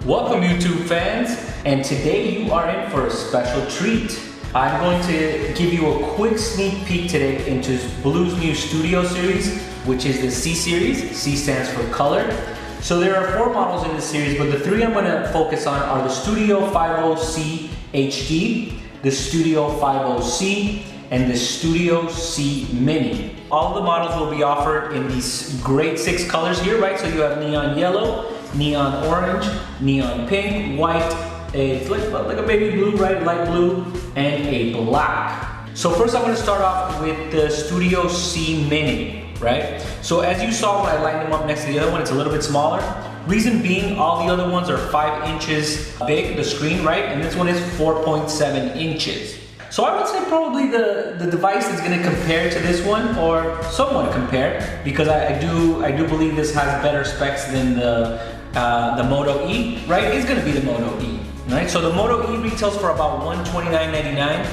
Welcome YouTube fans, and today you are in for a special treat. I'm going to give you a quick sneak peek today into Blue's new studio series, which is the C series. C stands for color. So there are 4 models in this series, but the 3 I'm going to focus on are the Studio 50C HD, the Studio 50C, and the Studio C Mini. All of the models will be offered in these great 6 colors here, right? So you have neon yellow, neon orange, neon pink, white, it's like a baby blue, right? Light blue, and a black. So first I'm going to start off with the Studio C Mini, right? So as you saw when I lined them up next to the other one, it's a little bit smaller. Reason being, all the other ones are 5 inches big, the screen, right? And this one is 4.7 inches. So I would say probably the device is going to compare to this one, or somewhat compare, because I do believe this has better specs than the Moto E, right? It's going to be the Moto E, right? So the Moto E retails for about $129.99.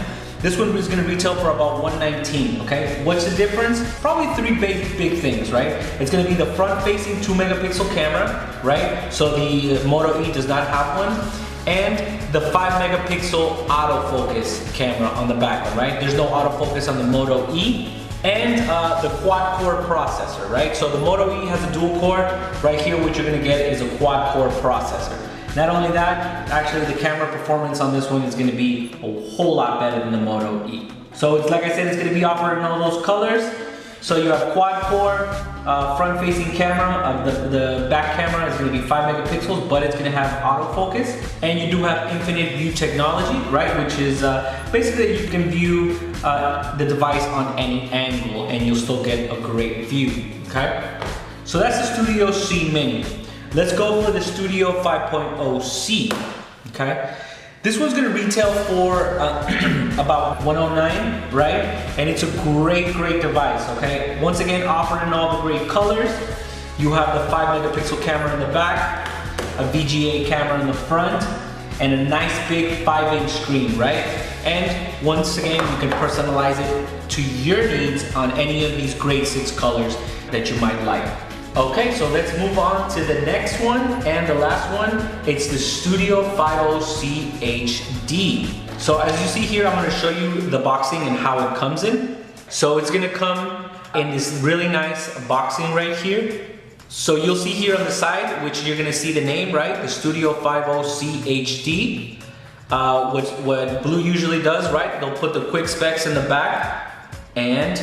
This one is going to retail for about $119, okay? What's the difference? Probably 3 big things, right? It's going to be the front-facing 2 megapixel camera, right? So the Moto E does not have one. And the 5 megapixel autofocus camera on the back one, right? There's no autofocus on the Moto E. And the quad-core processor, right? So the Moto E has a dual-core. Right here, what you're gonna get is a quad-core processor. Not only that, actually the camera performance on this one is gonna be a whole lot better than the Moto E. So it's like I said, it's gonna be offered in all those colors. So you have quad-core, front-facing camera. The back camera is going to be 5 megapixels, but it's going to have autofocus. And you do have infinite view technology, right? Which is basically you can view the device on any angle and you'll still get a great view, okay? So that's the Studio C Mini. Let's go for the Studio 5.0C, okay? This one's gonna retail for about $109, right? And it's a great device, okay? Once again, offered in all the great colors. You have the 5 megapixel camera in the back, a VGA camera in the front, and a nice big 5-inch screen, right? And once again, you can personalize it to your needs on any of these great 6 colors that you might like. Okay, so let's move on to the next one and the last one. It's the Studio 50C HD. So as you see here, I'm gonna show you the boxing and how it comes in. So it's gonna come in this really nice boxing right here. So you'll see here on the side, which you're gonna see the name, right? The Studio 50C HD. What Blue usually does, right? They'll put the quick specs in the back, and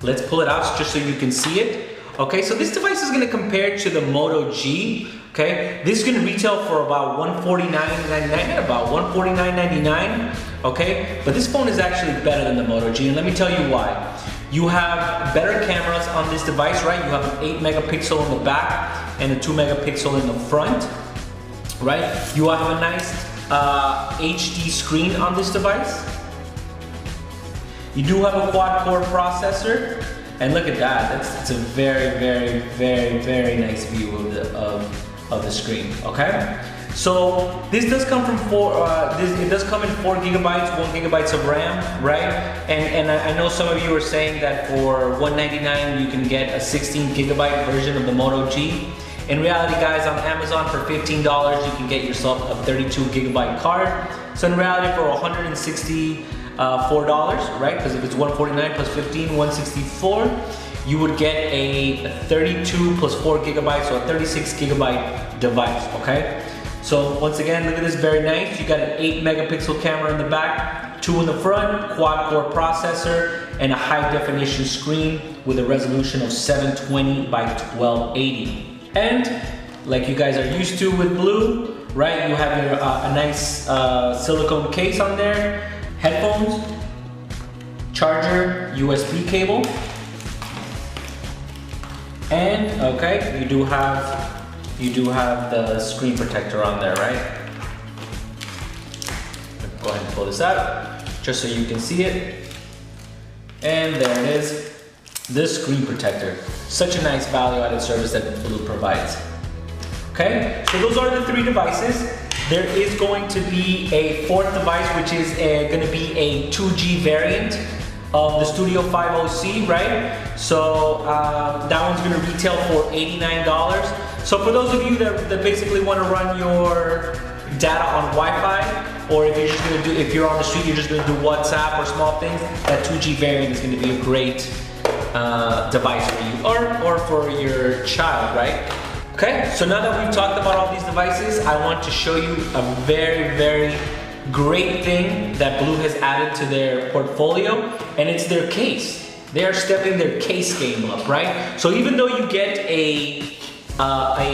let's pull it out just so you can see it. Okay, so this device is going to compare to the Moto G. Okay, this is going to retail for about $149.99, about $149.99. Okay, but this phone is actually better than the Moto G, and let me tell you why. You have better cameras on this device, right? You have an 8 megapixel in the back and a 2 megapixel in the front, right? You have a nice HD screen on this device. You do have a quad-core processor. And look at that, it's a very nice view of the screen, okay? So this does come from it does come in 4 gigabytes, 1 gigabytes of RAM, right? And I know some of you are saying that for $199 you can get a 16 gigabyte version of the Moto G. In reality, guys, on Amazon for $15 you can get yourself a 32 gigabyte card. So in reality, for $164, right? Because if it's $149 plus 15, $164, you would get a 32 plus 4 gigabytes, so a 36 gigabyte device, okay? So once again, look at this, very nice. You got an 8 megapixel camera in the back, 2 in the front, quad-core processor, and a high definition screen with a resolution of 720 by 1280. And like you guys are used to with Blue, right? You have your a nice silicone case on there. Headphones, charger, USB cable, and okay, you do have the screen protector on there, right? Go ahead and pull this out, just so you can see it. And there it is, the screen protector. Such a nice value-added service that Blue provides. Okay, so those are the 3 devices. There is going to be a 4th device, which is going to be a 2G variant. of the Studio 50C, right? So that one's gonna retail for $89. So for those of you that basically wanna run your data on Wi-Fi, or if you're just gonna do, if you're on the street, you're just gonna do WhatsApp or small things, that 2G variant is gonna be a great device for you, or for your child, right? Okay, so now that we've talked about all these devices, I want to show you a very, very great thing that Blue has added to their portfolio, and it's their case. They are stepping their case game up, right? So even though you get a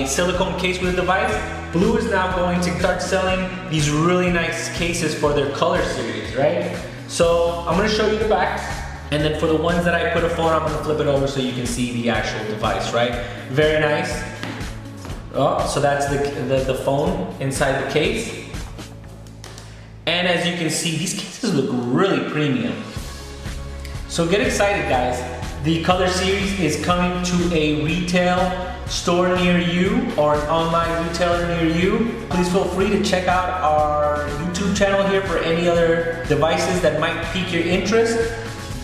silicone case with the device, Blue is now going to start selling these really nice cases for their color series, right? So I'm gonna show you the back, and then for the ones that I put a phone, I'm gonna flip it over so you can see the actual device, right? Very nice. Oh, so that's the phone inside the case. And as you can see, these cases look really premium. So get excited, guys. The Color Series is coming to a retail store near you or an online retailer near you. Please feel free to check out our YouTube channel here for any other devices that might pique your interest.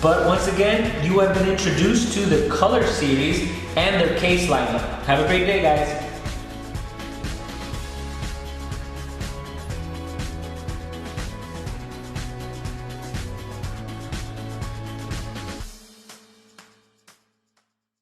But once again, you have been introduced to the Color Series and their case lineup. Have a great day, guys.